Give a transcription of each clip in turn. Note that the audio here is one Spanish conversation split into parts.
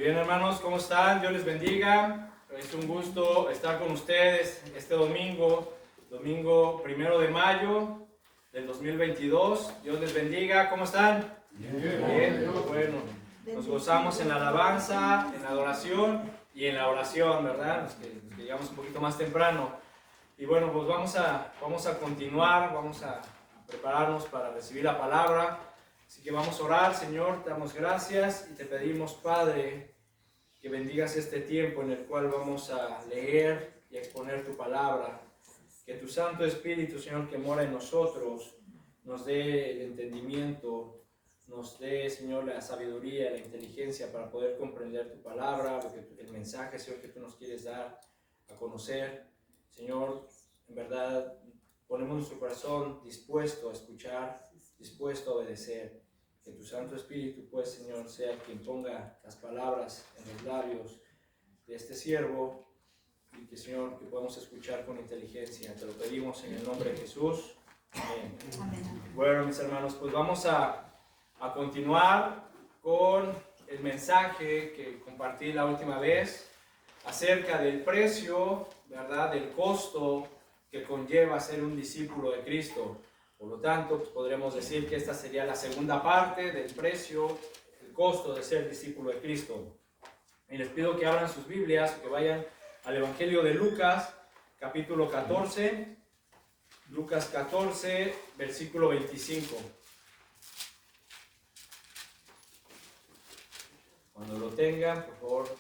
Bien, hermanos, ¿cómo están? Dios les bendiga. Es un gusto estar con ustedes este domingo 1 de mayo del 2022. Dios les bendiga. ¿Cómo están? Bien, bueno. Nos gozamos en la alabanza, en la adoración y en la oración, ¿verdad? Los que llegamos un poquito más temprano. Y bueno, pues vamos a continuar, vamos a prepararnos para recibir la palabra. Así que vamos a orar. Señor, te damos gracias y te pedimos, Padre, que bendigas este tiempo en el cual vamos a leer y a exponer tu palabra. Que tu Santo Espíritu, Señor, que mora en nosotros, nos dé el entendimiento, nos dé, Señor, la sabiduría, la inteligencia para poder comprender tu palabra, el mensaje, Señor, que tú nos quieres dar a conocer. Señor, en verdad, ponemos nuestro corazón dispuesto a escuchar, dispuesto a obedecer. Que tu Santo Espíritu, pues, Señor, sea quien ponga las palabras en los labios de este siervo y que, Señor, que podamos escuchar con inteligencia. Te lo pedimos en el nombre de Jesús. Amén. Amén. Bueno, mis hermanos, pues vamos a continuar con el mensaje que compartí la última vez acerca del precio, ¿verdad?, del costo que conlleva ser un discípulo de Cristo. Por lo tanto, pues podremos decir que esta sería la segunda parte del precio, el costo de ser discípulo de Cristo. Y les pido que abran sus Biblias, que vayan al Evangelio de Lucas, capítulo 14, Lucas 14, versículo 25. Cuando lo tengan, por favor,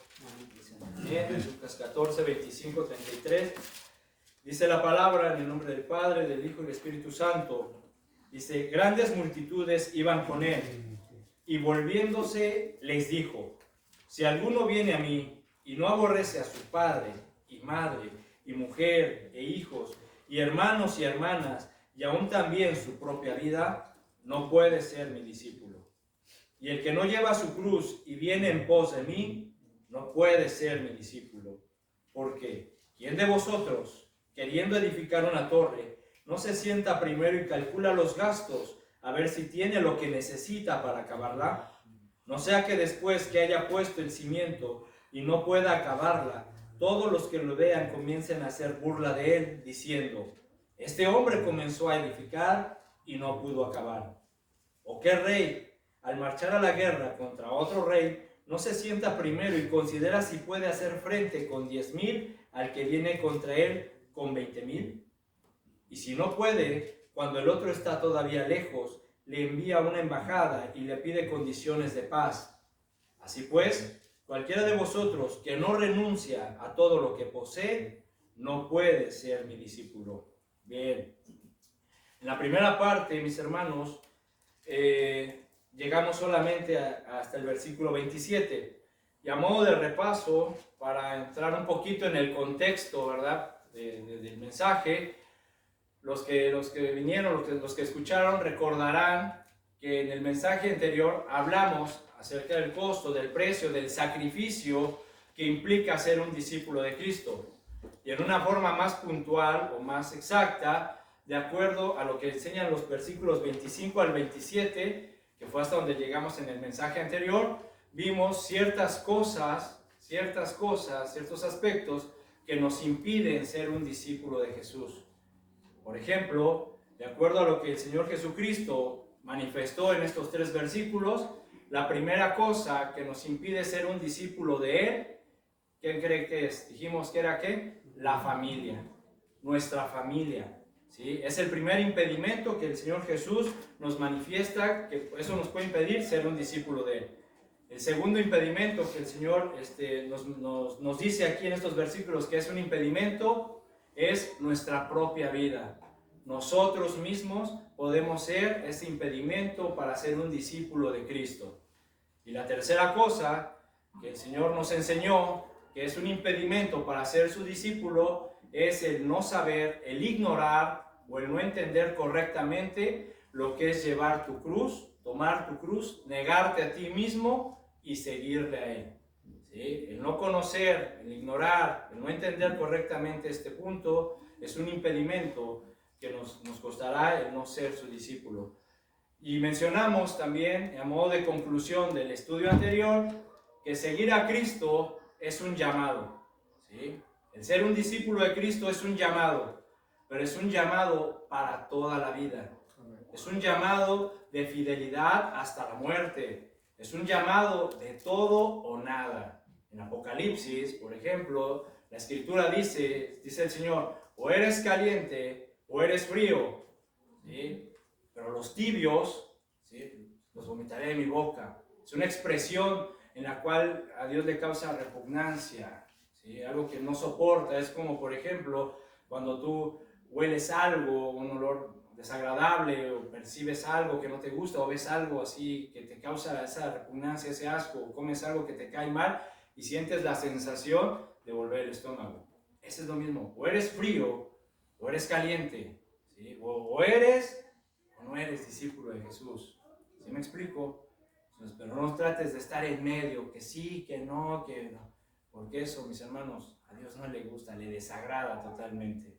bien, Lucas 14, 25, 33. Dice la palabra en el nombre del Padre, del Hijo y del Espíritu Santo. Dice, grandes multitudes iban con él, y volviéndose les dijo, si alguno viene a mí y no aborrece a su padre y madre y mujer e hijos y hermanos y hermanas y aún también su propia vida, no puede ser mi discípulo. Y el que no lleva su cruz y viene en pos de mí, no puede ser mi discípulo. Porque, ¿quién de vosotros, queriendo edificar una torre, no se sienta primero y calcula los gastos, a ver si tiene lo que necesita para acabarla? No sea que después que haya puesto el cimiento y no pueda acabarla, todos los que lo vean comiencen a hacer burla de él, diciendo, este hombre comenzó a edificar y no pudo acabar. ¿O qué rey, al marchar a la guerra contra otro rey, no se sienta primero y considera si puede hacer frente con 10,000 al que viene contra él con 20,000? Y si no puede, cuando el otro está todavía lejos, le envía una embajada y le pide condiciones de paz. Así pues, cualquiera de vosotros que no renuncia a todo lo que posee, no puede ser mi discípulo. Bien. En la primera parte, mis hermanos, llegamos solamente hasta el versículo 27. Y a modo de repaso, para entrar un poquito en el contexto, ¿verdad?, del mensaje, los que vinieron, los que escucharon, recordarán que en el mensaje anterior hablamos acerca del costo, del precio, del sacrificio que implica ser un discípulo de Cristo. Y en una forma más puntual o más exacta, de acuerdo a lo que enseñan los versículos 25 al 27, que fue hasta donde llegamos en el mensaje anterior, vimos ciertas cosas, ciertos aspectos que nos impiden ser un discípulo de Jesús. Por ejemplo, de acuerdo a lo que el Señor Jesucristo manifestó en estos 3 versículos, la primera cosa que nos impide ser un discípulo de Él, ¿quién cree que es? Dijimos que era ¿qué? La familia, nuestra familia. ¿Sí? Es el primer impedimento que el Señor Jesús nos manifiesta, que eso nos puede impedir ser un discípulo de Él. El segundo impedimento que el Señor nos dice aquí en estos versículos que es un impedimento es nuestra propia vida. Nosotros mismos podemos ser ese impedimento para ser un discípulo de Cristo. Y la tercera cosa que el Señor nos enseñó, que es un impedimento para ser su discípulo, es el no saber, el ignorar o el no entender correctamente lo que es llevar tu cruz, tomar tu cruz, negarte a ti mismo y seguirle a Él. ¿Sí? El no conocer, el ignorar, el no entender correctamente este punto es un impedimento que nos costará el no ser su discípulo. Y mencionamos también, a modo de conclusión del estudio anterior, que seguir a Cristo es un llamado, ¿sí? El ser un discípulo de Cristo es un llamado, pero es un llamado para toda la vida. Es un llamado de fidelidad hasta la muerte. Es un llamado de todo o nada. En Apocalipsis, por ejemplo, la Escritura dice el Señor, o eres caliente o eres frío, ¿sí? Pero los tibios, ¿sí?, los vomitaré de mi boca. Es una expresión en la cual a Dios le causa repugnancia, ¿sí? Algo que no soporta. Es como, por ejemplo, cuando tú hueles algo, un olor desagradable, o percibes algo que no te gusta, o ves algo así que te causa esa repugnancia, ese asco, o comes algo que te cae mal y sientes la sensación de volver el estómago. Ese es lo mismo. O eres frío o eres caliente, ¿sí? O eres o no eres discípulo de Jesús. ¿Sí me explico? Entonces, pero no trates de estar en medio, que sí, que no, porque eso, mis hermanos, a Dios no le gusta, le desagrada totalmente.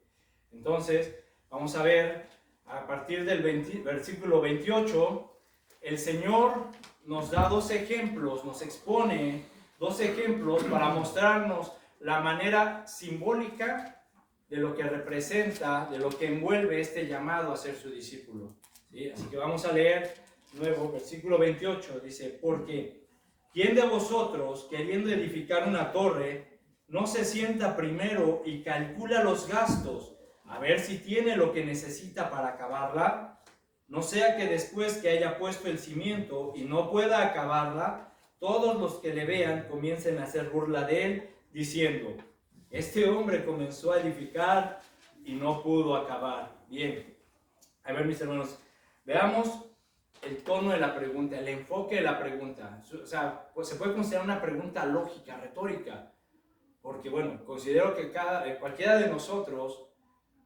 Entonces, vamos a ver, a partir del versículo 28, el Señor nos da dos ejemplos, nos expone dos ejemplos para mostrarnos la manera simbólica de lo que representa, de lo que envuelve este llamado a ser su discípulo, ¿sí? Así que vamos a leer nuevo, versículo 28, dice, porque ¿quién de vosotros, queriendo edificar una torre, no se sienta primero y calcula los gastos, a ver si tiene lo que necesita para acabarla? No sea que después que haya puesto el cimiento y no pueda acabarla, todos los que le vean comiencen a hacer burla de él, diciendo, este hombre comenzó a edificar y no pudo acabar. Bien, a ver, mis hermanos, veamos el tono de la pregunta, el enfoque de la pregunta. O sea, pues se puede considerar una pregunta lógica, retórica, porque bueno, considero que cualquiera de nosotros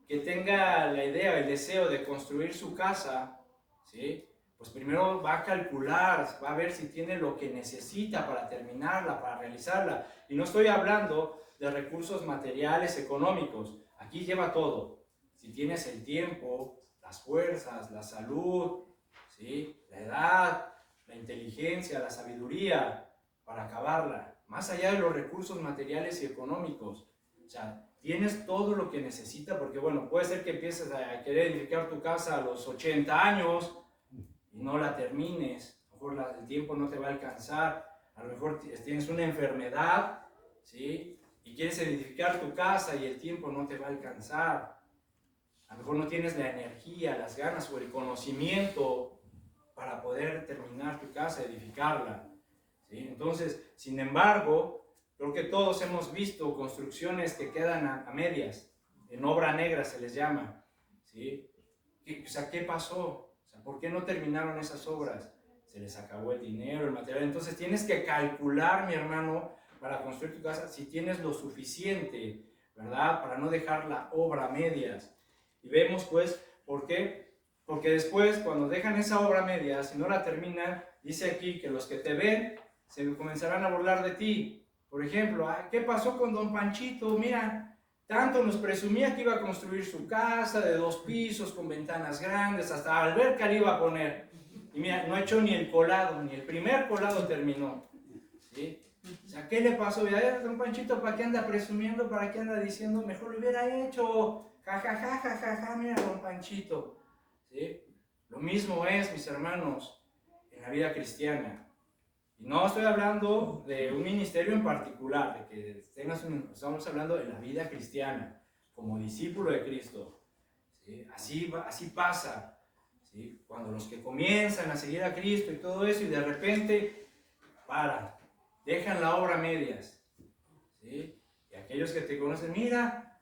que tenga la idea, el deseo de construir su casa, ¿sí?, pues primero va a calcular, va a ver si tiene lo que necesita para terminarla, para realizarla. Y no estoy hablando de recursos materiales, económicos. Aquí lleva todo. Si tienes el tiempo, las fuerzas, la salud, ¿sí?, la edad, la inteligencia, la sabiduría para acabarla. Más allá de los recursos materiales y económicos. O sea, tienes todo lo que necesitas, porque bueno, puede ser que empieces a querer edificar tu casa a los 80 años y no la termines. A lo mejor el tiempo no te va a alcanzar. A lo mejor tienes una enfermedad, ¿sí?, y quieres edificar tu casa y el tiempo no te va a alcanzar. A lo mejor no tienes la energía, las ganas o el conocimiento para poder terminar tu casa, edificarla, ¿sí? Entonces, sin embargo, creo que todos hemos visto construcciones que quedan a medias, en obra negra se les llama, ¿sí? O sea, ¿qué pasó? O sea, ¿por qué no terminaron esas obras? Se les acabó el dinero, el material. Entonces tienes que calcular, mi hermano, para construir tu casa, si tienes lo suficiente, ¿verdad? Para no dejar la obra a medias. Y vemos, pues, ¿por qué? Porque después, cuando dejan esa obra a medias, si no la terminan, dice aquí que los que te ven se comenzarán a burlar de ti. Por ejemplo, ¿qué pasó con don Panchito? Mira, tanto nos presumía que iba a construir su casa de 2 pisos, con ventanas grandes, hasta alberca le iba a poner. Y mira, no ha hecho ni el colado, ni el primer colado terminó, ¿sí? O sea, ¿qué le pasó? Don Panchito, ¿para qué anda presumiendo? ¿Para qué anda diciendo? Mejor lo hubiera hecho. Ja, ja, ja, ja, ja, ja, mira, don Panchito, ¿sí? Lo mismo es, mis hermanos, en la vida cristiana. Y no estoy hablando de un ministerio en particular, de que estamos hablando de la vida cristiana, como discípulo de Cristo, ¿sí? Así pasa, ¿sí? Cuando los que comienzan a seguir a Cristo y todo eso, y de repente paran, dejan la obra a medias, ¿sí? Y aquellos que te conocen, mira,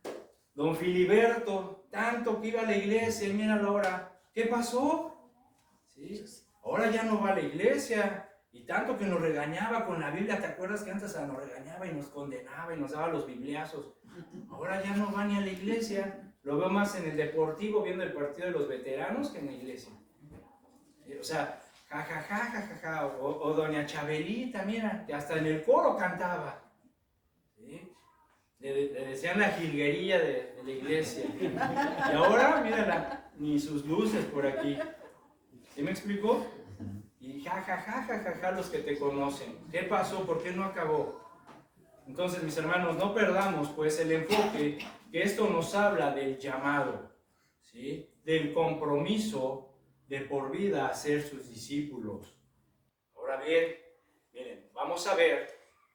don Filiberto, tanto que iba a la iglesia, y mira ahora, ¿qué pasó? ¿Sí? Ahora ya no va a la iglesia. Y tanto que nos regañaba con la Biblia, ¿te acuerdas que antes nos regañaba y nos condenaba y nos daba los bibliazos? Ahora ya no va ni a la iglesia. Lo veo más en el deportivo viendo el partido de los veteranos que en la iglesia. O sea, ja, ja, ja, ja, ja, ja. O doña Chabelita, mira, que hasta en el coro cantaba, ¿sí? Le decían la jilguería de la iglesia. Y ahora, mírala, ni sus luces por aquí. ¿Sí me explico? Y ja, ja, ja, ja, ja, ja, los que te conocen. ¿Qué pasó? ¿Por qué no acabó? Entonces, mis hermanos, no perdamos pues el enfoque que esto nos habla del llamado, ¿sí? Del compromiso de por vida a ser sus discípulos. Ahora bien, miren, vamos a ver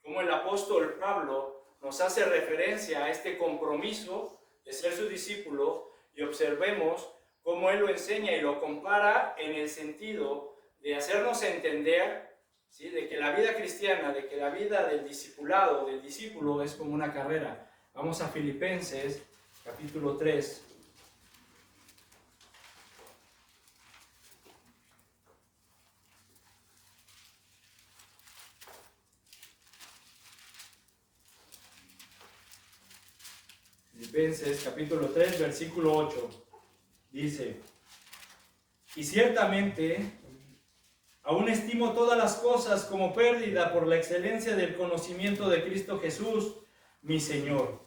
cómo el apóstol Pablo nos hace referencia a este compromiso de ser su discípulo y observemos cómo él lo enseña y lo compara en el sentido de hacernos entender, ¿sí?, de que la vida cristiana, de que la vida del discipulado, del discípulo es como una carrera. Vamos a Filipenses capítulo 3. Filipenses capítulo 3, versículo 8, dice: y ciertamente aún estimo todas las cosas como pérdida por la excelencia del conocimiento de Cristo Jesús, mi Señor,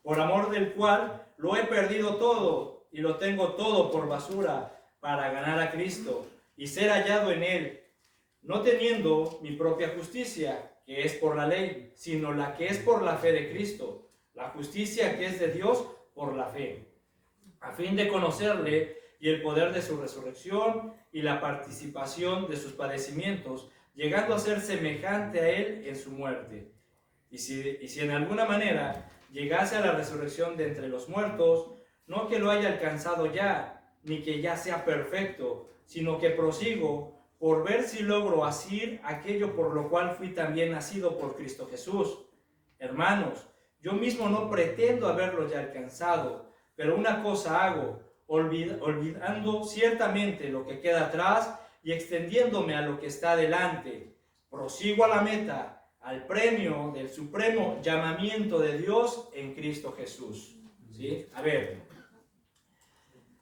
por amor del cual lo he perdido todo y lo tengo todo por basura para ganar a Cristo y ser hallado en Él, no teniendo mi propia justicia, que es por la ley, sino la que es por la fe de Cristo, la justicia que es de Dios por la fe, a fin de conocerle y el poder de su resurrección y la participación de sus padecimientos, llegando a ser semejante a Él en su muerte. Y si en alguna manera llegase a la resurrección de entre los muertos, no que lo haya alcanzado ya, ni que ya sea perfecto, sino que prosigo por ver si logro asir aquello por lo cual fui también nacido por Cristo Jesús. Hermanos, yo mismo no pretendo haberlo ya alcanzado, pero una cosa hago, olvidando ciertamente lo que queda atrás y extendiéndome a lo que está delante, prosigo a la meta, al premio del supremo llamamiento de Dios en Cristo Jesús. ¿Sí? A ver,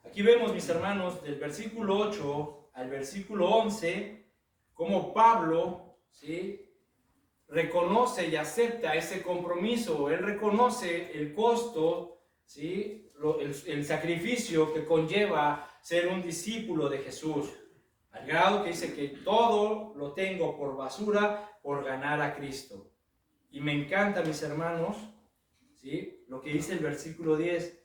aquí vemos, mis hermanos, del versículo 8 al versículo 11, cómo Pablo, ¿sí?, reconoce y acepta ese compromiso. Él reconoce el costo, ¿sí?, el sacrificio que conlleva ser un discípulo de Jesús, al grado que dice que todo lo tengo por basura por ganar a Cristo. Y me encanta, mis hermanos, ¿sí?, lo que dice el versículo 10,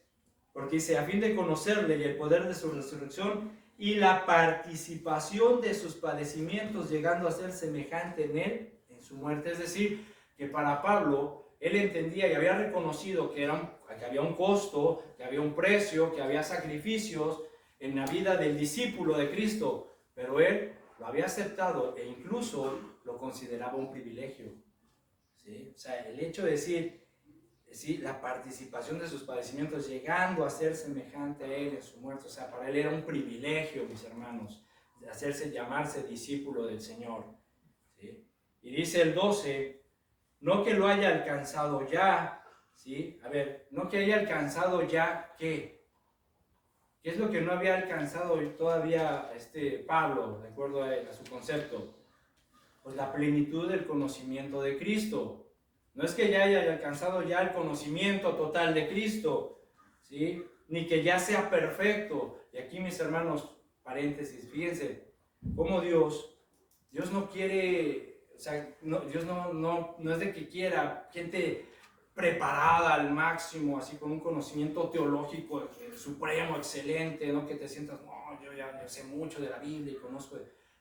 porque dice: a fin de conocerle y el poder de su resurrección y la participación de sus padecimientos, llegando a ser semejante en él en su muerte. Es decir, que para Pablo, él entendía y había reconocido que había un costo, que había un precio, que había sacrificios en la vida del discípulo de Cristo, pero él lo había aceptado e incluso lo consideraba un privilegio, ¿sí? O sea, el hecho de decir, ¿sí?, la participación de sus padecimientos, llegando a ser semejante a él en su muerte, o sea, para él era un privilegio, mis hermanos, de llamarse discípulo del Señor, ¿sí? Y dice el 12, no que lo haya alcanzado ya, ¿sí? A ver, no que haya alcanzado ya, ¿qué? ¿Qué es lo que no había alcanzado todavía Pablo, de acuerdo a su concepto? Pues la plenitud del conocimiento de Cristo. No es que ya haya alcanzado ya el conocimiento total de Cristo, ¿sí?, ni que ya sea perfecto. Y aquí, mis hermanos, paréntesis, fíjense, cómo Dios no quiere, o sea, Dios no es de que quiera gente preparada al máximo, así con un conocimiento teológico supremo, excelente, no que te sientas, no, yo ya sé mucho de la Biblia y conozco.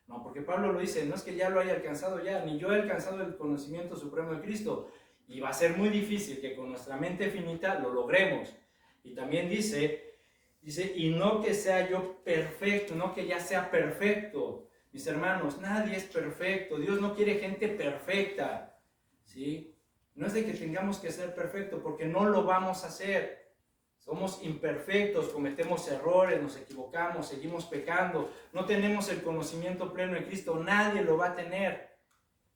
No, porque Pablo lo dice, no es que ya lo haya alcanzado ya, ni yo he alcanzado el conocimiento supremo de Cristo. Y va a ser muy difícil que con nuestra mente finita lo logremos. Y también dice, y no que sea yo perfecto, no que ya sea perfecto. Mis hermanos, nadie es perfecto. Dios no quiere gente perfecta, ¿sí? No es de que tengamos que ser perfectos, porque no lo vamos a hacer. Somos imperfectos, cometemos errores, nos equivocamos, seguimos pecando. No tenemos el conocimiento pleno de Cristo, nadie lo va a tener,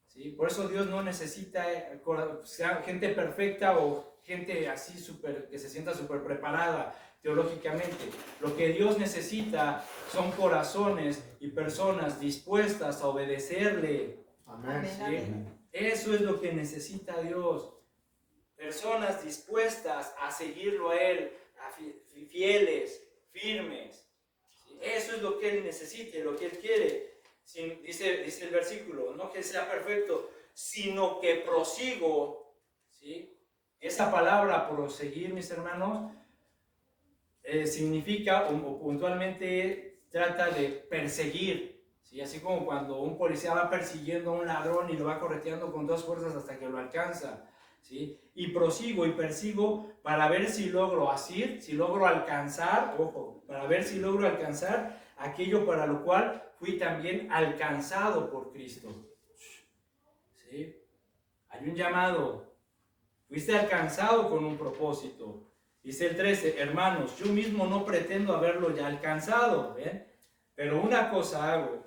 ¿sí? Por eso Dios no necesita gente perfecta o gente así que se sienta súper preparada teológicamente. Lo que Dios necesita son corazones y personas dispuestas a obedecerle. Amén. ¿Sí? Eso es lo que necesita Dios. Personas dispuestas a seguirlo a Él, fieles, firmes. ¿Sí? Eso es lo que Él necesita y lo que Él quiere. dice el versículo, no que sea perfecto, sino que prosigo, ¿sí? Esa palabra proseguir, mis hermanos, significa o puntualmente trata de perseguir, ¿sí? Así como cuando un policía va persiguiendo a un ladrón y lo va correteando con todas fuerzas hasta que lo alcanza, ¿sí? Y prosigo y persigo para ver si logro asir, si logro alcanzar, ojo, para ver si logro alcanzar aquello para lo cual fui también alcanzado por Cristo, ¿sí? Hay un llamado, fuiste alcanzado con un propósito. Dice el 13, hermanos, yo mismo no pretendo haberlo ya alcanzado, ¿ven? Pero una cosa hago,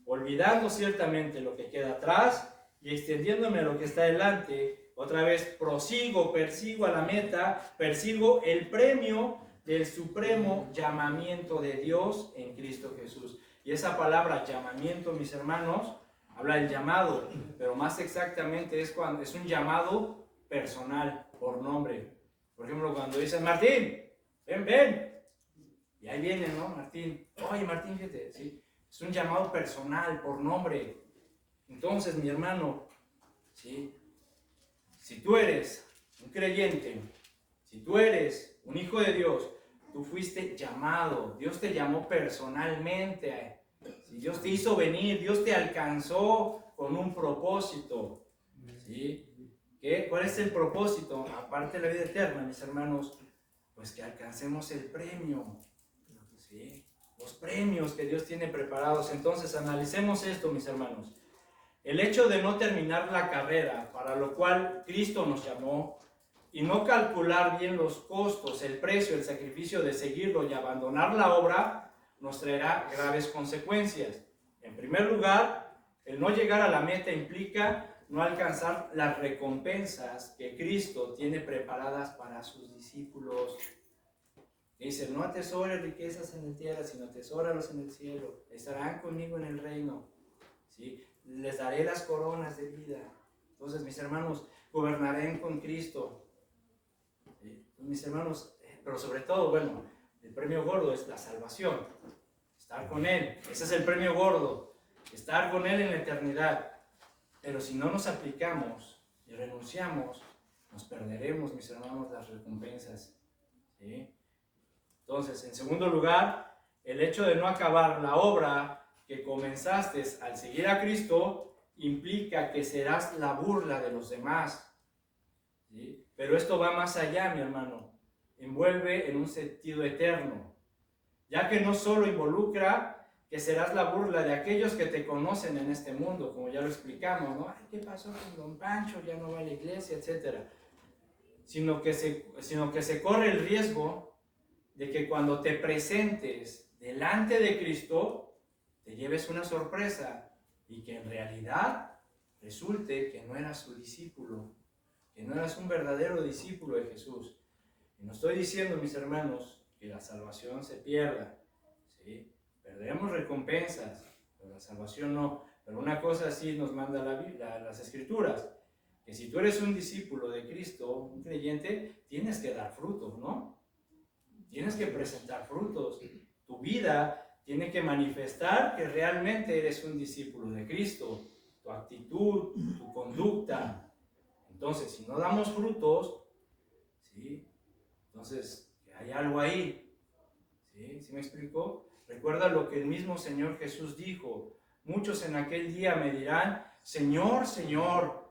olvidando ciertamente lo que queda atrás y extendiéndome a lo que está delante, otra vez prosigo, persigo a la meta, persigo el premio del supremo llamamiento de Dios en Cristo Jesús. Y esa palabra llamamiento, mis hermanos, habla del llamado, pero más exactamente es un llamado personal, por nombre. Por ejemplo, cuando dicen, Martín, ven. Y ahí viene, ¿no? Martín. Oye, Martín, fíjate, ¿sí? Es un llamado personal, por nombre. Entonces, mi hermano, ¿sí? Si tú eres un creyente, si tú eres un hijo de Dios, tú fuiste llamado. Dios te llamó personalmente. Si Dios te hizo venir, Dios te alcanzó con un propósito, ¿sí? ¿Cuál es el propósito? Aparte de la vida eterna, mis hermanos, pues que alcancemos el premio, ¿sí? Los premios que Dios tiene preparados. Entonces, analicemos esto, mis hermanos. El hecho de no terminar la carrera para lo cual Cristo nos llamó y no calcular bien los costos, el precio, el sacrificio de seguirlo y abandonar la obra, nos traerá graves consecuencias. En primer lugar, el no llegar a la meta implica no alcanzar las recompensas que Cristo tiene preparadas para sus discípulos. Dice, no atesores riquezas en la tierra, sino atesóralos en el cielo. Estarán conmigo en el reino, ¿sí? Les daré las coronas de vida. Entonces, mis hermanos, gobernarán con Cristo, ¿sí? Mis hermanos, pero sobre todo, bueno, el premio gordo es la salvación. Estar con Él, ese es el premio gordo. Estar con Él en la eternidad. Pero si no nos aplicamos y renunciamos, nos perderemos, mis hermanos, las recompensas, ¿sí? Entonces, en segundo lugar, el hecho de no acabar la obra que comenzaste al seguir a Cristo implica que serás la burla de los demás, ¿sí? Pero esto va más allá, mi hermano. Envuelve en un sentido eterno, ya que no solo involucra que serás la burla de aquellos que te conocen en este mundo, como ya lo explicamos, ¿no? Ay, ¿qué pasó con don Pancho? Ya no va a la iglesia, etc. Sino que se corre el riesgo de que cuando te presentes delante de Cristo, te lleves una sorpresa y que en realidad resulte que no eras su discípulo, que no eras un verdadero discípulo de Jesús. Y no estoy diciendo, mis hermanos, que la salvación se pierda, ¿sí? Perderemos recompensas, pero la salvación no. Pero una cosa sí nos manda las Escrituras, que si tú eres un discípulo de Cristo, un creyente, tienes que dar frutos, ¿no? Tienes que presentar frutos. Tu vida tiene que manifestar que realmente eres un discípulo de Cristo. Tu actitud, tu conducta. Entonces, si no damos frutos, ¿sí? Entonces, hay algo ahí. ¿Sí? ¿Sí me explicó? Recuerda lo que el mismo Señor Jesús dijo. Muchos en aquel día me dirán, Señor, Señor.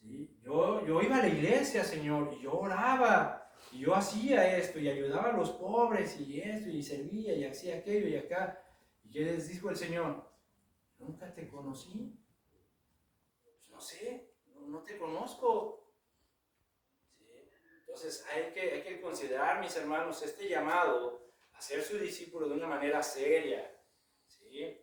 ¿Sí? Yo iba a la iglesia, Señor, y yo oraba. Y yo hacía esto y ayudaba a los pobres y esto y servía y hacía aquello y acá. ¿Y qué les dijo el Señor? Nunca te conocí. Pues no sé, no te conozco. ¿Sí? Entonces hay que considerar, mis hermanos, este llamado a ser su discípulo de una manera seria. ¿Sí?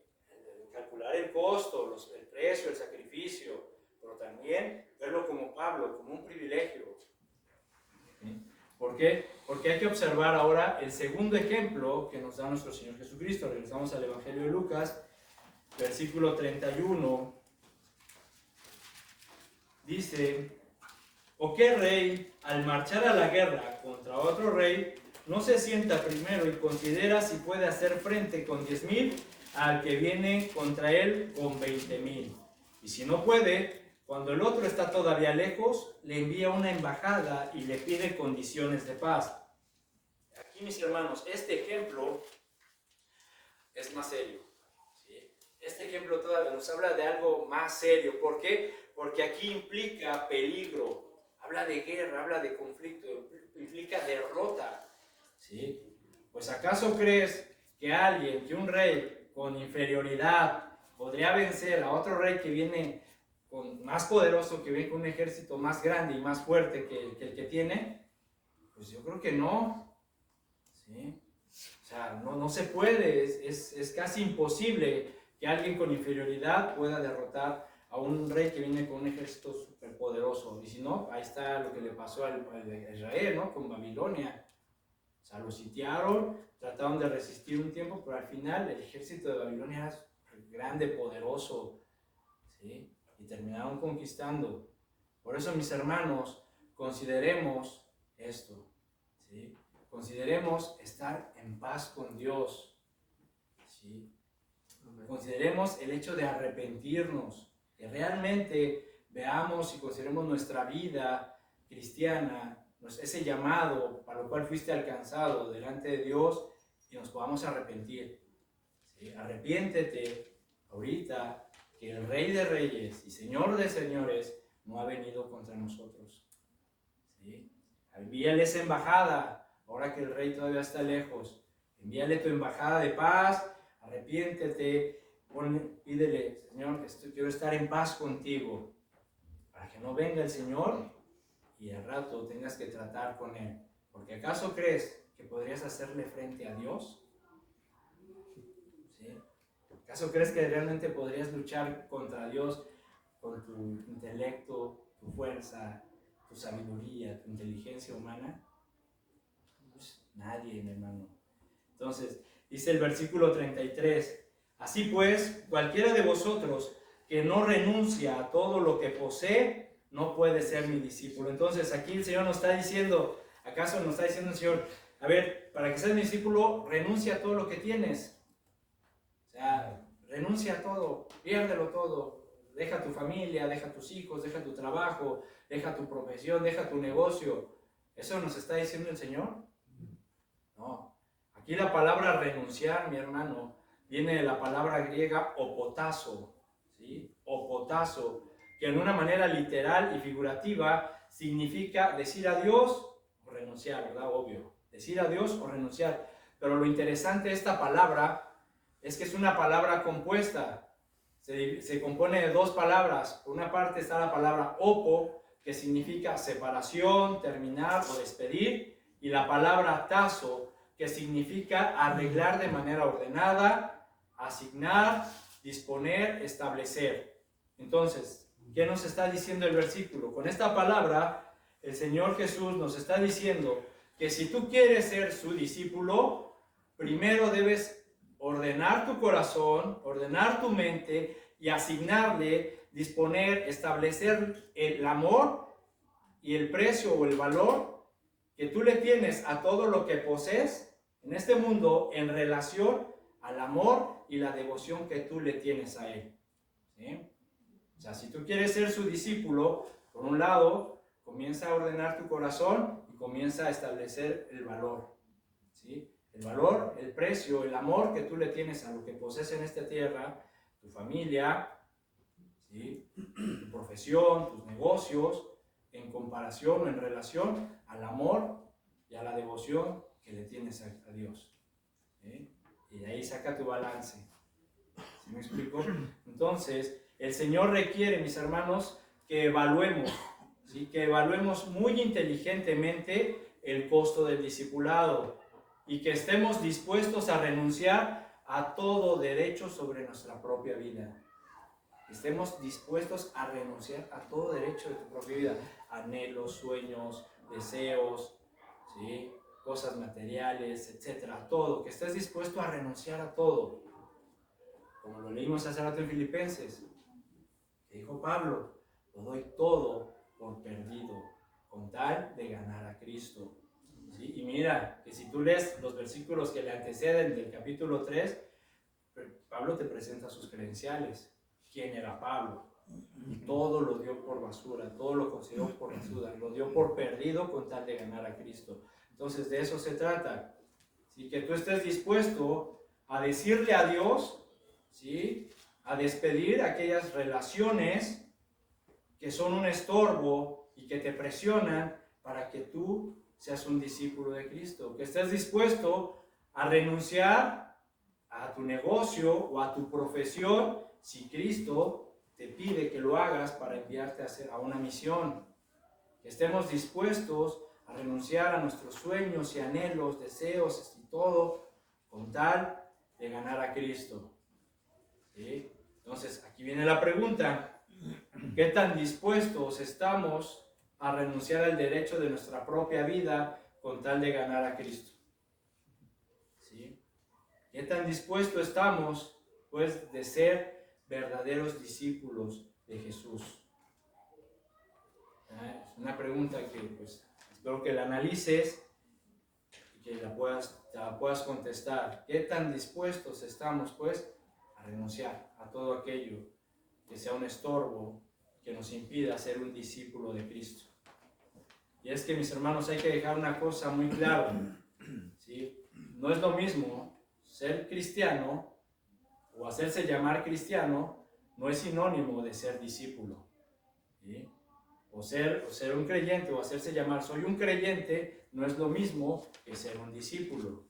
Calcular el costo, el precio, el sacrificio, pero también verlo como Pablo, como un privilegio. ¿Sí? ¿Por qué? Porque hay que observar ahora el segundo ejemplo que nos da nuestro Señor Jesucristo. Regresamos al Evangelio de Lucas, versículo 31. Dice, ¿o qué rey, al marchar a la guerra contra otro rey, no se sienta primero y considera si puede hacer frente con 10,000 al que viene contra él con 20,000. Y si no puede, cuando el otro está todavía lejos, le envía una embajada y le pide condiciones de paz. Aquí, mis hermanos, este ejemplo es más serio. ¿Sí? Este ejemplo todavía nos habla de algo más serio. ¿Por qué? Porque aquí implica peligro, habla de guerra, habla de conflicto, implica derrota. ¿Sí? Pues ¿acaso crees que un rey con inferioridad podría vencer a otro rey que viene más poderoso, que viene con un ejército más grande y más fuerte que el que tiene? Pues yo creo que no. ¿Sí? O sea, no se puede, es casi imposible que alguien con inferioridad pueda derrotar a un rey que viene con un ejército superpoderoso. Y si no, ahí está lo que le pasó a Israel, ¿no? Con Babilonia. O sea, lo sitiaron, trataron de resistir un tiempo, pero al final el ejército de Babilonia era grande, poderoso, ¿sí? Y terminaron conquistando. Por eso, mis hermanos, consideremos esto, ¿sí? Consideremos estar en paz con Dios, ¿sí? Consideremos el hecho de arrepentirnos, que realmente veamos y consideremos nuestra vida cristiana, ese llamado para lo cual fuiste alcanzado delante de Dios, y nos podamos arrepentir. ¿Sí? Arrepiéntete ahorita, que el Rey de Reyes y Señor de Señores no ha venido contra nosotros. ¿Sí? Envíale esa embajada, ahora que el Rey todavía está lejos. Envíale tu embajada de paz, arrepiéntete, pídele, Señor, quiero estar en paz contigo, para que no venga el Señor y al rato tengas que tratar con Él. Porque ¿acaso crees que podrías hacerle frente a Dios? ¿Sí? ¿Acaso crees que realmente podrías luchar contra Dios con tu intelecto, tu fuerza, tu sabiduría, tu inteligencia humana? Pues nadie, mi hermano. Entonces, dice el versículo 33, así pues, cualquiera de vosotros que no renuncia a todo lo que posee, no puede ser mi discípulo. Entonces, aquí el Señor nos está diciendo, ¿acaso nos está diciendo el Señor, a ver, para que seas mi discípulo, renuncia a todo lo que tienes? O sea, renuncia a todo, piérdelo todo, deja tu familia, deja tus hijos, deja tu trabajo, deja tu profesión, deja tu negocio. ¿Eso nos está diciendo el Señor? No. Aquí la palabra renunciar, mi hermano, viene de la palabra griega opotazo, ¿sí? Opotazo, que en una manera literal y figurativa significa decir adiós o renunciar, ¿verdad? Obvio. Decir adiós o renunciar. Pero lo interesante de esta palabra es que es una palabra compuesta. Se compone de dos palabras. Por una parte está la palabra opo, que significa separación, terminar o despedir, y la palabra tazo, que significa arreglar de manera ordenada, asignar, disponer, establecer. Entonces, ¿qué nos está diciendo el versículo? Con esta palabra, el Señor Jesús nos está diciendo que si tú quieres ser su discípulo, primero debes ordenar tu corazón, ordenar tu mente y asignarle, disponer, establecer el amor y el precio o el valor que tú le tienes a todo lo que posees en este mundo en relación al amor y la devoción que tú le tienes a Él. ¿Sí? O sea, si tú quieres ser su discípulo, por un lado, comienza a ordenar tu corazón y comienza a establecer el valor. ¿Sí? El valor, el precio, el amor que tú le tienes a lo que posees en esta tierra, tu familia, ¿sí? Tu profesión, tus negocios, en comparación o en relación al amor y a la devoción que le tienes a Dios. ¿Sí? Y de ahí saca tu balance. ¿Sí me explico? Entonces, el Señor requiere, mis hermanos, que evaluemos, ¿sí? Que evaluemos muy inteligentemente el costo del discipulado y que estemos dispuestos a renunciar a todo derecho sobre nuestra propia vida. Estemos dispuestos a renunciar a todo derecho de tu propia vida, anhelos, sueños, deseos, ¿sí? Cosas materiales, etcétera, todo, que estés dispuesto a renunciar a todo. Como lo leímos hace rato en Filipenses, que dijo Pablo, lo doy todo por perdido, con tal de ganar a Cristo. ¿Sí? Y mira, que si tú lees los versículos que le anteceden del capítulo 3, Pablo te presenta sus credenciales. ¿Quién era Pablo? Y todo lo dio por basura, todo lo consideró por basura, lo dio por perdido con tal de ganar a Cristo. Entonces de eso se trata. ¿Sí? Que tú estés dispuesto a decirle a Dios, ¿sí? A despedir aquellas relaciones que son un estorbo y que te presionan para que tú seas un discípulo de Cristo. Que estés dispuesto a renunciar a tu negocio o a tu profesión si Cristo te pide que lo hagas para enviarte a una misión. Que estemos dispuestos a renunciar a nuestros sueños y anhelos, deseos y todo con tal de ganar a Cristo. ¿Sí? Entonces, aquí viene la pregunta. ¿Qué tan dispuestos estamos a renunciar al derecho de nuestra propia vida con tal de ganar a Cristo? ¿Sí? ¿Qué tan dispuestos estamos, pues, de ser verdaderos discípulos de Jesús? Es una pregunta que, pues, espero que la analices y que la puedas contestar. ¿Qué tan dispuestos estamos, pues, a renunciar a todo aquello que sea un estorbo, que nos impida ser un discípulo de Cristo? Y es que, mis hermanos, hay que dejar una cosa muy clara, ¿sí? No es lo mismo ser cristiano o hacerse llamar cristiano, no es sinónimo de ser discípulo, ¿sí? O ser un creyente o hacerse llamar soy un creyente no es lo mismo que ser un discípulo,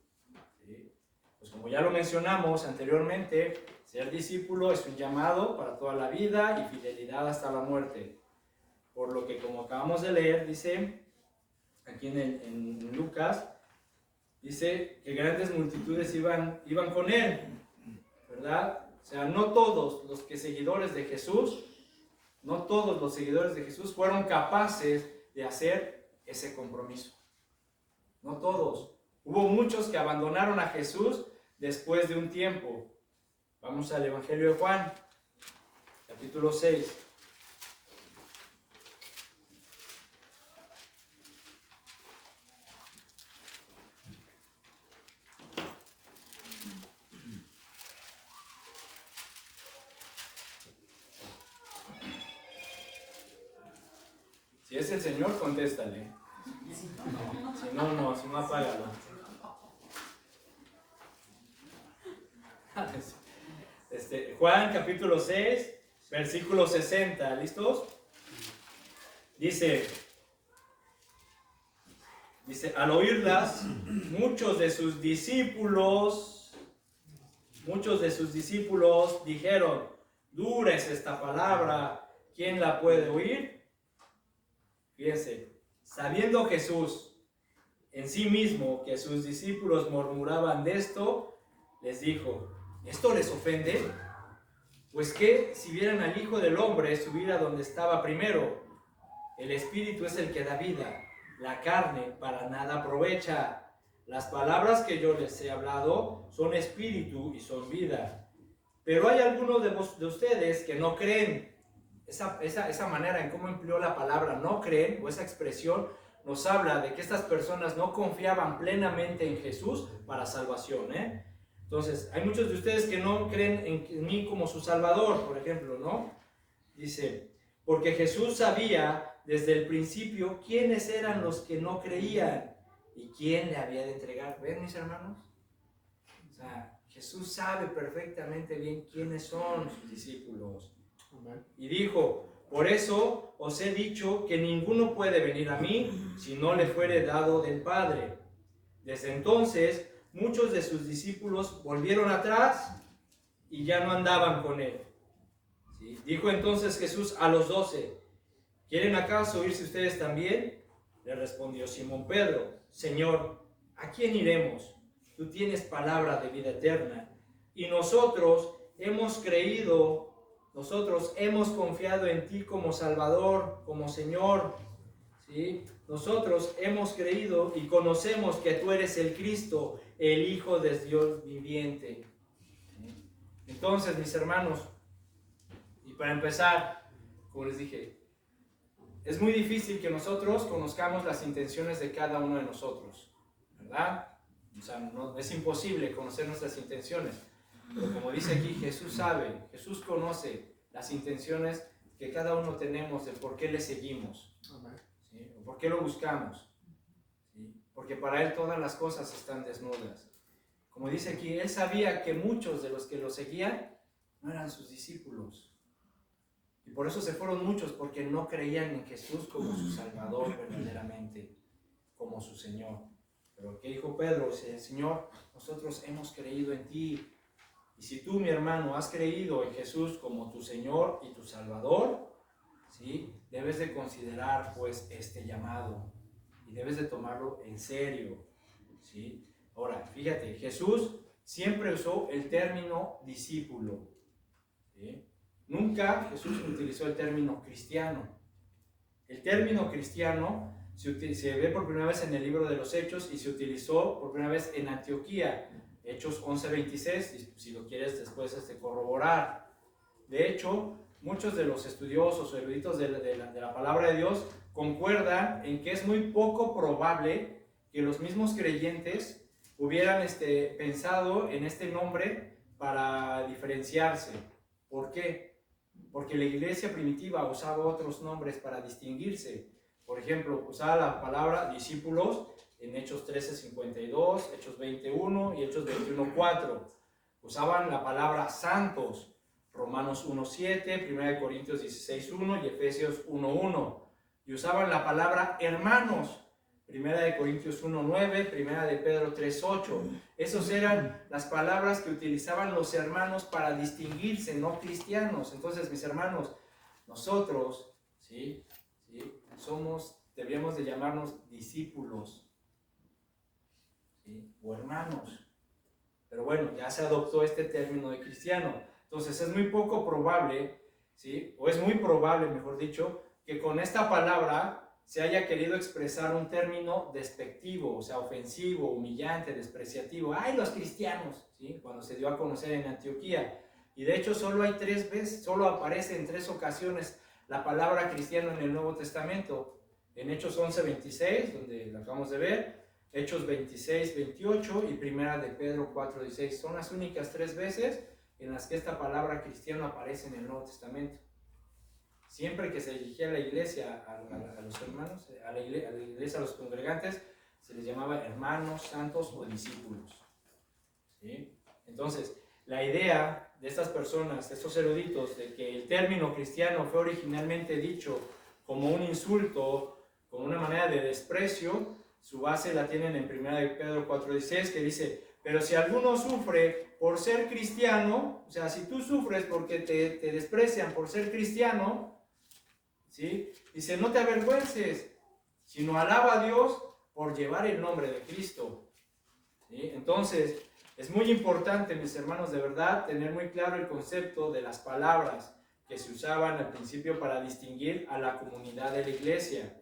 ¿sí? Pues como ya lo mencionamos anteriormente, ser discípulo es un llamado para toda la vida y fidelidad hasta la muerte. Por lo que, como acabamos de leer, dice aquí en Lucas, dice que grandes multitudes iban con él, ¿verdad? O sea, no todos los seguidores de Jesús fueron capaces de hacer ese compromiso. No todos. Hubo muchos que abandonaron a Jesús después de un tiempo. Vamos al Evangelio de Juan, capítulo 6. Si es el Señor, contéstale. Si no, apágalo. Juan capítulo 6, versículo 60. ¿Listos? Dice, al oírlas, muchos de sus discípulos dijeron, dura es esta palabra, ¿quién la puede oír? Fíjense, sabiendo Jesús en sí mismo que sus discípulos murmuraban de esto, les dijo, ¿esto les ofende? Pues que si vieran al Hijo del Hombre subir a donde estaba primero, el Espíritu es el que da vida, la carne para nada aprovecha. Las palabras que yo les he hablado son espíritu y son vida. Pero hay algunos de ustedes que no creen. Esa manera en cómo empleó la palabra no creen, o esa expresión, nos habla de que estas personas no confiaban plenamente en Jesús para salvación, Entonces, hay muchos de ustedes que no creen en mí como su Salvador, por ejemplo, ¿no? Dice, porque Jesús sabía desde el principio quiénes eran los que no creían y quién le había de entregar. ¿Ven, mis hermanos? O sea, Jesús sabe perfectamente bien quiénes son sus discípulos. Y dijo, por eso os he dicho que ninguno puede venir a mí si no le fuere dado del Padre. Desde entonces, muchos de sus discípulos volvieron atrás y ya no andaban con él. ¿Sí? Dijo entonces Jesús a los 12, ¿quieren acaso irse ustedes también? Le respondió Simón Pedro, Señor, ¿a quién iremos? Tú tienes palabra de vida eterna, y nosotros hemos confiado en ti como Salvador, como Señor, ¿sí? Nosotros hemos creído y conocemos que tú eres el Cristo, el Hijo de Dios viviente. ¿Sí? Entonces, mis hermanos, y para empezar, como les dije, es muy difícil que nosotros conozcamos las intenciones de cada uno de nosotros, ¿verdad? O sea, es imposible conocer nuestras intenciones. Pero como dice aquí, Jesús sabe, Jesús conoce las intenciones que cada uno tenemos de por qué le seguimos, ¿sí? O por qué lo buscamos, ¿sí? Porque para Él todas las cosas están desnudas. Como dice aquí, Él sabía que muchos de los que lo seguían no eran sus discípulos. Y por eso se fueron muchos, porque no creían en Jesús como su Salvador verdaderamente, como su Señor. Pero ¿qué dijo Pedro? Dice, Señor, nosotros hemos creído en ti. Y si tú, mi hermano, has creído en Jesús como tu Señor y tu Salvador, ¿sí? Debes de considerar pues este llamado y debes de tomarlo en serio, ¿sí? Ahora, fíjate, Jesús siempre usó el término discípulo, ¿sí? Nunca Jesús utilizó el término cristiano. El término cristiano se ve por primera vez en el libro de los Hechos y se utilizó por primera vez en Antioquía, Hechos 11:26, si lo quieres después corroborar. De hecho, muchos de los estudiosos o eruditos de la palabra de Dios concuerdan en que es muy poco probable que los mismos creyentes hubieran pensado en este nombre para diferenciarse. ¿Por qué? Porque la iglesia primitiva usaba otros nombres para distinguirse. Por ejemplo, usaba la palabra discípulos en Hechos 13:52, Hechos 20:1 y Hechos 21:4. Usaban la palabra santos, Romanos 1:7, 1 Corintios 16:1 y Efesios 1:1. Y usaban la palabra hermanos, 1 Corintios 1:9, 1 Pedro 3:8. Esas eran las palabras que utilizaban los hermanos para distinguirse, no cristianos. Entonces, mis hermanos, nosotros, ¿sí? Deberíamos de llamarnos discípulos, ¿sí? O hermanos. Pero bueno, ya se adoptó este término de cristiano. Entonces es muy poco probable, ¿sí? O es muy probable, mejor dicho, que con esta palabra se haya querido expresar un término despectivo, o sea, ofensivo, humillante, despreciativo. ¡Ay, los cristianos! ¿Sí? Cuando se dio a conocer en Antioquía. Y de hecho solo hay 3 veces, solo aparece en 3 ocasiones la palabra cristiano en el Nuevo Testamento. En Hechos 11:26, donde lo acabamos de ver, Hechos 26:28 y Primera de Pedro 4:16. Son las únicas 3 veces en las que esta palabra cristiano aparece en el Nuevo Testamento. Siempre que se dirigía a la iglesia, a los hermanos, a la iglesia, a los congregantes, se les llamaba hermanos, santos o discípulos, ¿sí? Entonces, la idea de estas personas, de estos eruditos, de que el término cristiano fue originalmente dicho como un insulto, como una manera de desprecio, su base la tienen en 1 Pedro 4:16, que dice, pero si alguno sufre por ser cristiano, o sea, si tú sufres porque te desprecian por ser cristiano, ¿sí? Dice, no te avergüences, sino alaba a Dios por llevar el nombre de Cristo, ¿sí? Entonces, es muy importante, mis hermanos, de verdad, tener muy claro el concepto de las palabras que se usaban al principio para distinguir a la comunidad de la iglesia,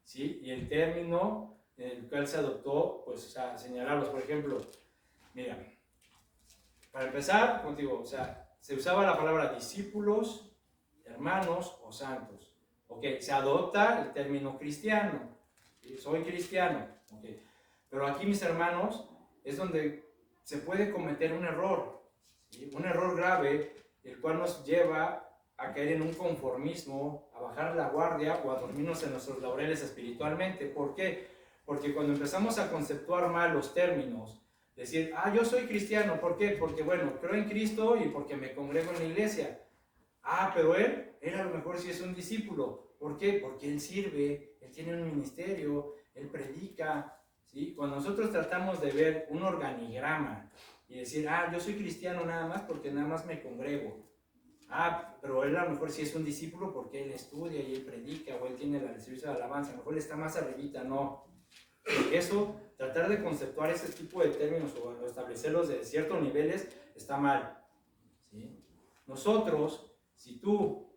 ¿sí? Y el término en el cual se adoptó, pues, a señalarlos. Por ejemplo, mira, para empezar, contigo, o sea, se usaba la palabra discípulos, hermanos o santos. Ok, se adopta el término cristiano, ¿sí? Soy cristiano, ok. Pero aquí, mis hermanos, es donde se puede cometer un error, ¿sí? Un error grave, el cual nos lleva a caer en un conformismo, a bajar la guardia o a dormirnos en nuestros laureles espiritualmente. ¿Por qué? Porque cuando empezamos a conceptuar mal los términos, decir, yo soy cristiano, ¿por qué? Porque, bueno, creo en Cristo y porque me congrego en la iglesia. Pero él a lo mejor sí es un discípulo. ¿Por qué? Porque él sirve, él tiene un ministerio, él predica, ¿sí? Cuando nosotros tratamos de ver un organigrama y decir, yo soy cristiano nada más porque nada más me congrego. Pero él a lo mejor sí es un discípulo porque él estudia y él predica o él tiene el servicio de alabanza. A lo mejor está más arribita, no. Eso, tratar de conceptuar ese tipo de términos o establecerlos de ciertos niveles está mal, ¿sí? Nosotros, si tú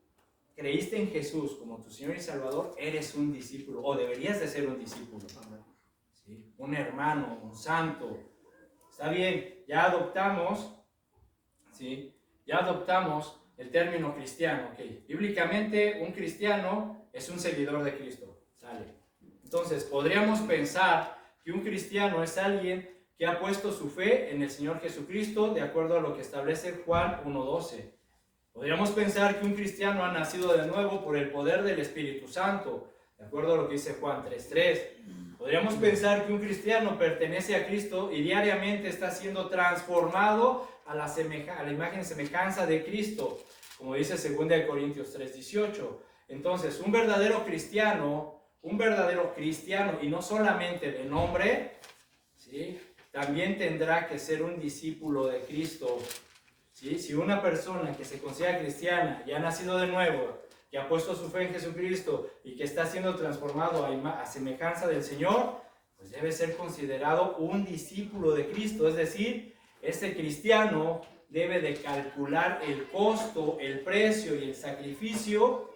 creíste en Jesús como tu Señor y Salvador, eres un discípulo, o deberías de ser un discípulo, ¿sí? Un hermano, un santo. Está bien, ya adoptamos, ¿sí? Ya adoptamos el término cristiano, ¿ok? Bíblicamente, un cristiano es un seguidor de Cristo, ¿sale? Entonces, podríamos pensar que un cristiano es alguien que ha puesto su fe en el Señor Jesucristo, de acuerdo a lo que establece Juan 1:12. Podríamos pensar que un cristiano ha nacido de nuevo por el poder del Espíritu Santo, de acuerdo a lo que dice Juan 3:3. Podríamos pensar que un cristiano pertenece a Cristo y diariamente está siendo transformado a la imagen y semejanza de Cristo, como dice 2 Corintios 3:18. Entonces, un verdadero cristiano, y no solamente de nombre, ¿sí?, también tendrá que ser un discípulo de Cristo. ¿Sí? Si una persona que se considera cristiana y ha nacido de nuevo, que ha puesto su fe en Jesucristo y que está siendo transformado a semejanza del Señor, pues debe ser considerado un discípulo de Cristo. Es decir, este cristiano debe de calcular el costo, el precio y el sacrificio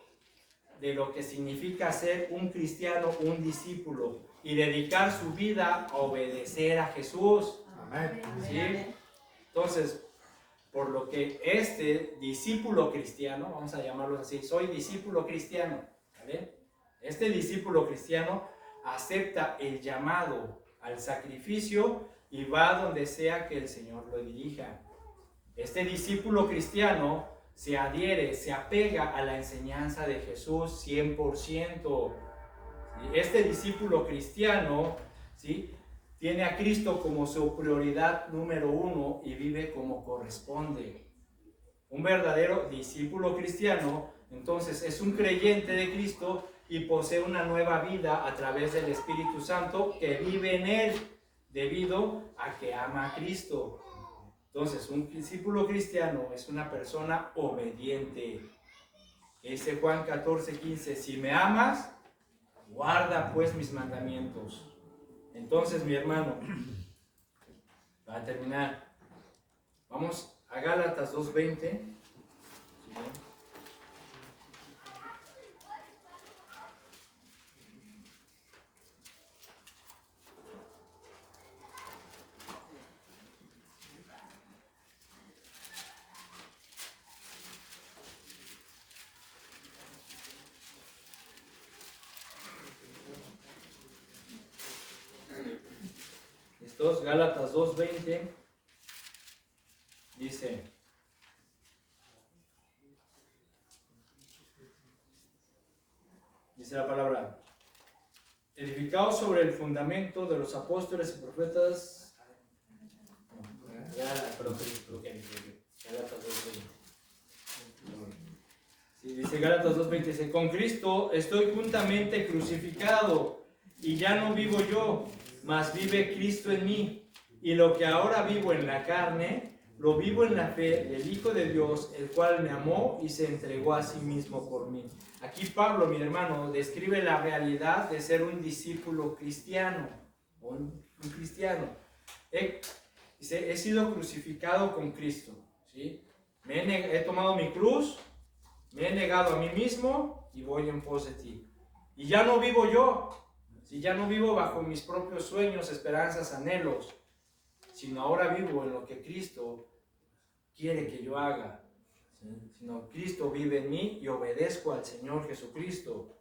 de lo que significa ser un cristiano, un discípulo, y dedicar su vida a obedecer a Jesús. Amén. ¿Sí? Entonces, por lo que este discípulo cristiano, vamos a llamarlo así, soy discípulo cristiano, ¿vale? Este discípulo cristiano acepta el llamado al sacrificio y va donde sea que el Señor lo dirija. Este discípulo cristiano se adhiere, se apega a la enseñanza de Jesús 100%. Este discípulo cristiano, ¿sí?, tiene a Cristo como su prioridad número 1 y vive como corresponde. Un verdadero discípulo cristiano, entonces, es un creyente de Cristo y posee una nueva vida a través del Espíritu Santo que vive en él, debido a que ama a Cristo. Entonces, un discípulo cristiano es una persona obediente. Dice Juan 14:15, si me amas, guarda pues mis mandamientos. Entonces, mi hermano, para terminar, vamos a Gálatas 2:20. Gálatas 2:20 dice: dice la palabra, edificados sobre el fundamento de los apóstoles y profetas. Gálatas 2:20. Sí, dice Gálatas 2:20, dice, con Cristo estoy juntamente crucificado, y ya no vivo yo, mas vive Cristo en mí. Y lo que ahora vivo en la carne, lo vivo en la fe del Hijo de Dios, el cual me amó y se entregó a sí mismo por mí. Aquí Pablo, mi hermano, describe la realidad de ser un discípulo cristiano, un cristiano. Dice, he sido crucificado con Cristo, ¿sí? He tomado mi cruz, me he negado a mí mismo y voy en pos de ti. Y ya no vivo yo, ¿sí? Ya no vivo bajo mis propios sueños, esperanzas, anhelos, sino ahora vivo en lo que Cristo quiere que yo haga. ¿Sí? Sino Cristo vive en mí y obedezco al Señor Jesucristo.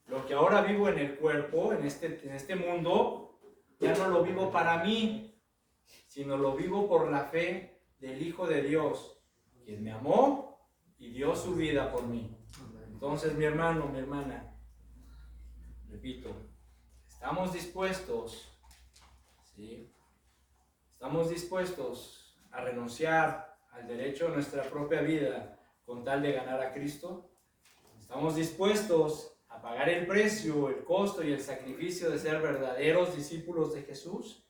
Lo que ahora vivo en el cuerpo, en este mundo, ya no lo vivo para mí, sino lo vivo por la fe del Hijo de Dios, quien me amó y dio su vida por mí. Entonces, mi hermano, mi hermana, repito, estamos dispuestos, ¿sí? Estamos dispuestos a renunciar al derecho a nuestra propia vida con tal de ganar a Cristo. Estamos dispuestos a pagar el precio, el costo y el sacrificio de ser verdaderos discípulos de Jesús.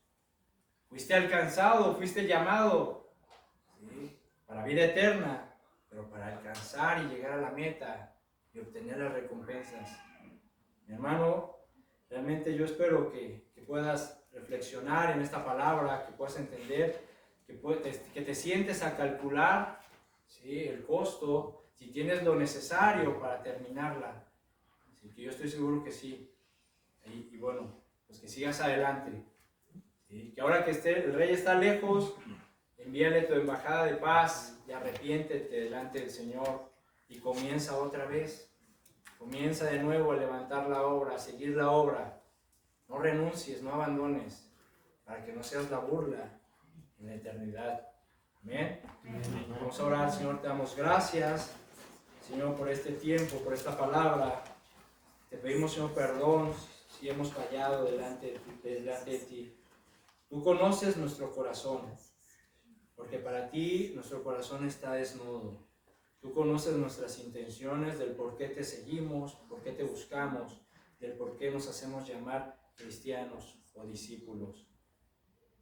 Fuiste alcanzado, fuiste llamado, ¿sí?, para vida eterna, pero para alcanzar y llegar a la meta y obtener las recompensas. Mi hermano, realmente yo espero que puedas reflexionar en esta palabra, que puedas entender, que te sientes a calcular, ¿sí?, el costo, si tienes lo necesario para terminarla. Así que yo estoy seguro que sí. Y bueno, pues que sigas adelante. ¿Sí? Que ahora que el rey está lejos, envíale tu embajada de paz y arrepiéntete delante del Señor y comienza otra vez. Comienza de nuevo a levantar la obra, a seguir la obra. No renuncies, no abandones. para que no seas la burla en la eternidad. Amén. Vamos a orar. Señor, te damos gracias, Señor, por este tiempo, por esta palabra. Te pedimos, Señor, perdón si hemos fallado delante de ti. Tú conoces nuestro corazón, porque para ti nuestro corazón está desnudo. Tú conoces nuestras intenciones, del por qué te seguimos, por qué te buscamos, del por qué nos hacemos llamar cristianos o discípulos.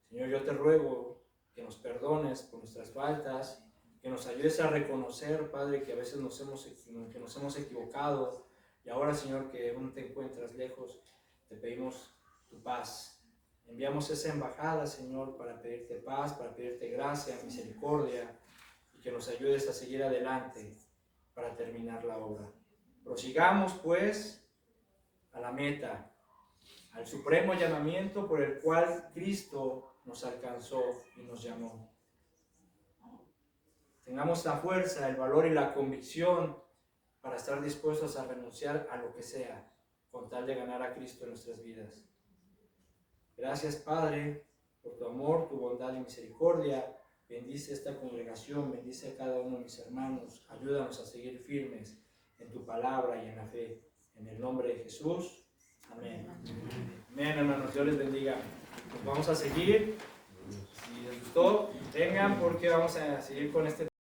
Señor, yo te ruego que nos perdones por nuestras faltas, que nos ayudes a reconocer, Padre, que a veces nos hemos equivocado, y ahora, Señor, que aún te encuentras lejos, te pedimos tu paz. Enviamos esa embajada, Señor, para pedirte paz, para pedirte gracia, misericordia, y que nos ayudes a seguir adelante para terminar la obra. Prosigamos, pues, a la meta, al supremo llamamiento por el cual Cristo nos alcanzó y nos llamó. Tengamos la fuerza, el valor y la convicción para estar dispuestos a renunciar a lo que sea, con tal de ganar a Cristo en nuestras vidas. Gracias, Padre, por tu amor, tu bondad y misericordia. Bendice esta congregación, bendice a cada uno de mis hermanos. Ayúdanos a seguir firmes en tu palabra y en la fe. En el nombre de Jesús. Amén. Amén, hermanos. Dios les bendiga. Nos vamos a seguir. Si les gustó, vengan porque vamos a seguir con este